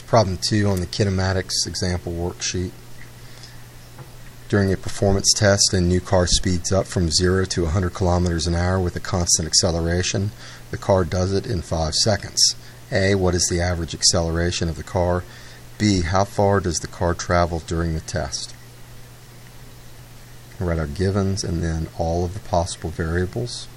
Problem 2 on the Kinematics Example worksheet. During a performance test, a new car speeds up from 0 to 100 kilometers an hour with a constant acceleration. The car does it in 5 seconds. A. What is the average acceleration of the car? B. How far does the car travel during the test? We'll write our givens and then all of the possible variables.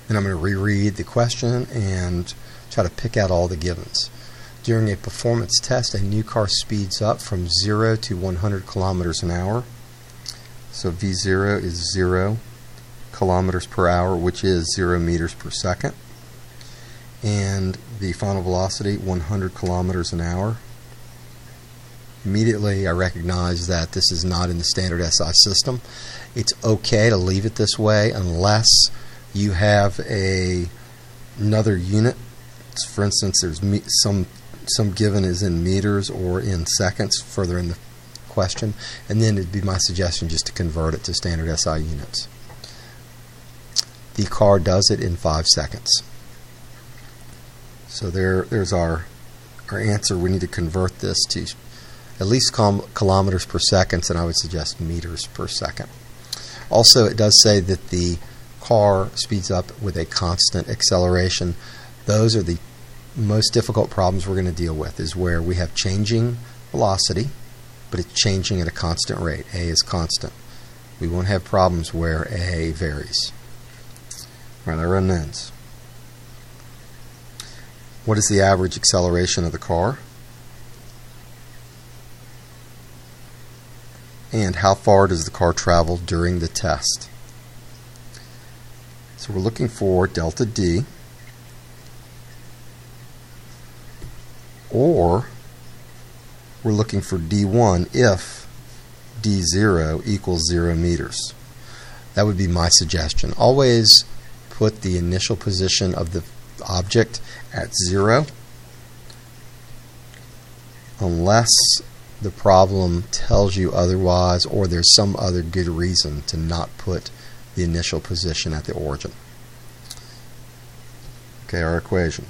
And I'm going to reread the question and try to pick out all the givens. During a performance test, a new car speeds up from 0 to 100 kilometers an hour. So V0 is 0 kilometers per hour, which is 0 meters per second. And the final velocity, 100 kilometers an hour. Immediately I recognize that this is not in the standard SI system. It's okay to leave it this way unless you have another unit. For instance, there's some given is in meters or in seconds further in the question, and then it'd be my suggestion just to convert it to standard SI units. The car does it in 5 seconds. So there's our answer. We need to convert this to at least kilometers per second, and I would suggest meters per second. Also, it does say that the car speeds up with a constant acceleration. Those are the most difficult problems we're going to deal with, is where we have changing velocity, but it's changing at a constant rate. A is constant. We won't have problems where A varies. All right, I run those. What is the average acceleration of the car? And how far does the car travel during the test? So we're looking for delta D, or we're looking for D1 if D0 equals 0 meters. That would be my suggestion. Always put the initial position of the object at 0 unless the problem tells you otherwise or there's some other good reason to not put the initial position at the origin. Okay, our equation.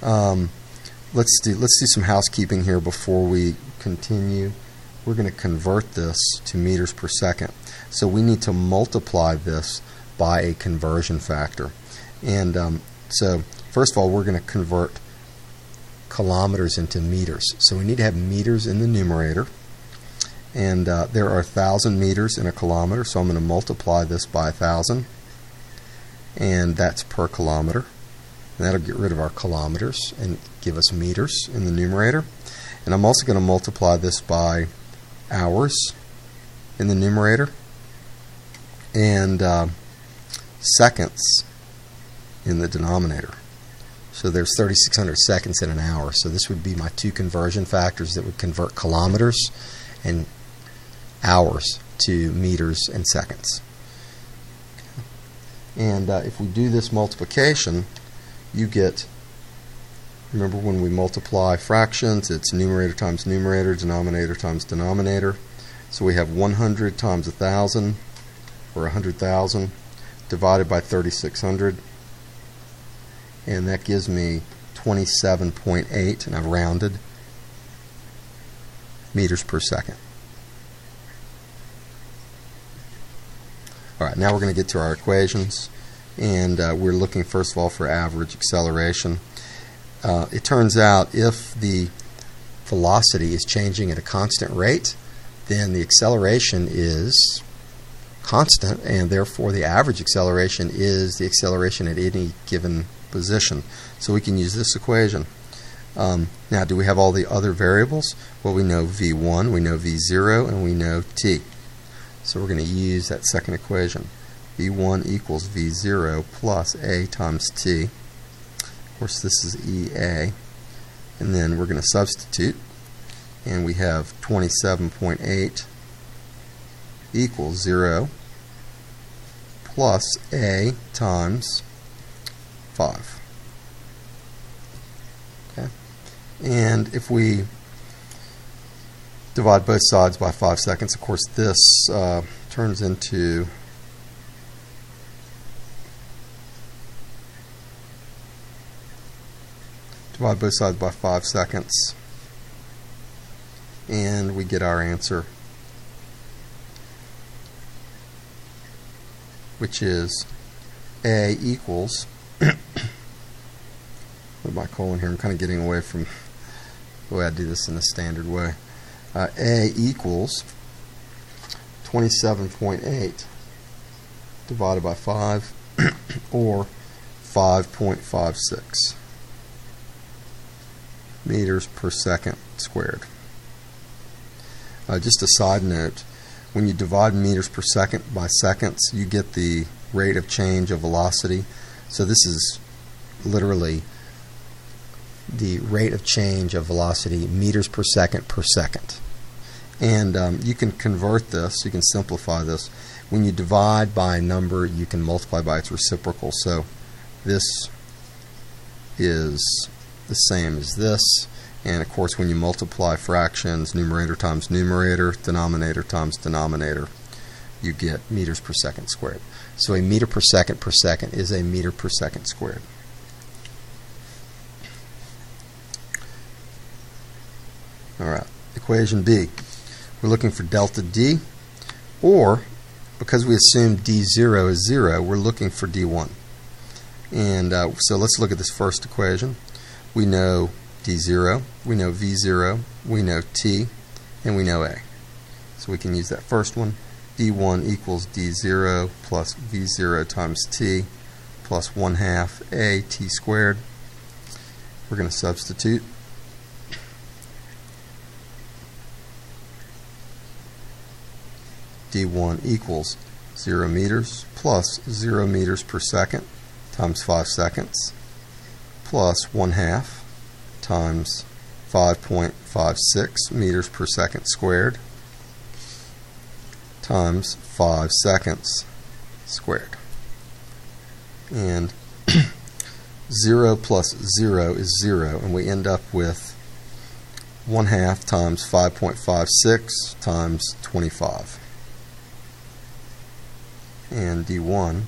Let's do some housekeeping here before we continue. We're going to convert this to meters per second. So we need to multiply this by a conversion factor. And so first of all, we're going to convert kilometers into meters. So we need to have meters in the numerator. And there are 1,000 meters in a kilometer, so I'm going to multiply this by 1,000. And that's per kilometer. And that'll get rid of our kilometers and give us meters in the numerator. And I'm also going to multiply this by hours in the numerator and seconds in the denominator. So there's 3,600 seconds in an hour. So this would be my two conversion factors that would convert kilometers and hours to meters and seconds. And if we do this multiplication, you get, remember when we multiply fractions, it's numerator times numerator, denominator times denominator. So we have 100 times 1,000, or 100,000, divided by 3,600. And that gives me 27.8, and I've rounded, meters per second. Alright, now we're going to get to our equations, and we're looking first of all for average acceleration. It turns out if the velocity is changing at a constant rate, then the acceleration is constant, and therefore the average acceleration is the acceleration at any given position. So we can use this equation. Now, do we have all the other variables? Well, we know V1, we know V0, and we know T. So we're going to use that second equation. V1 equals V0 plus A times T. Of course, this is EA. And then we're going to substitute. And we have 27.8 equals 0 plus A times 5. Okay. And if we divide both sides by 5 seconds, of course this turns into Divide both sides by 5 seconds. And we get our answer, which is A equals, what am I calling here? I'm kind of getting away from the way I do this in the standard way. A equals 27.8 divided by 5, or 5.56 meters per second squared. Just a side note, when you divide meters per second by seconds, you get the rate of change of velocity. So this is literally the rate of change of velocity meters per second. And you can convert this, you can simplify this. When you divide by a number, you can multiply by its reciprocal. So this is the same as this. And of course, when you multiply fractions, numerator times numerator, denominator times denominator, you get meters per second squared. So a meter per second is a meter per second squared. Alright, equation B. We're looking for delta D, or because we assume D0 is 0, we're looking for D1. And so let's look at this first equation. We know D0, we know V0, we know T, and we know A. So we can use that first one. D1 equals D0 plus V0 times T plus 1/2 A T squared. We're going to substitute. D1 equals 0 meters plus 0 meters per second times 5 seconds plus 1/2 times 5.56 meters per second squared times 5 seconds squared. And 0 plus 0 is 0, and we end up with 1/2 times 5.56 times 25. And D1,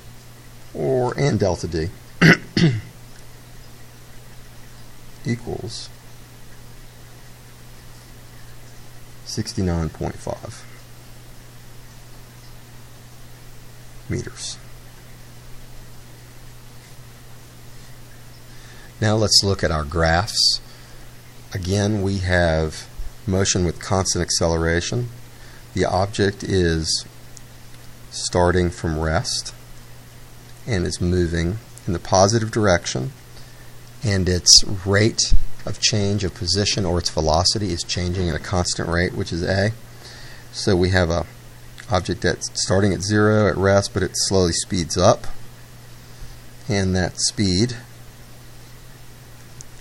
and delta D, equals 69.5 meters. Now let's look at our graphs. Again, we have motion with constant acceleration. The object is starting from rest and is moving in the positive direction, and its rate of change of position, or its velocity, is changing at a constant rate, which is A. So we have a object that's starting at 0 at rest, but it slowly speeds up, and that speed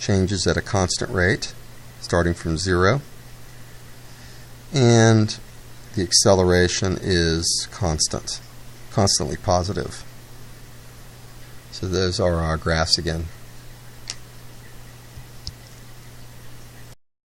changes at a constant rate starting from 0, and the acceleration is constantly positive. So those are our graphs again.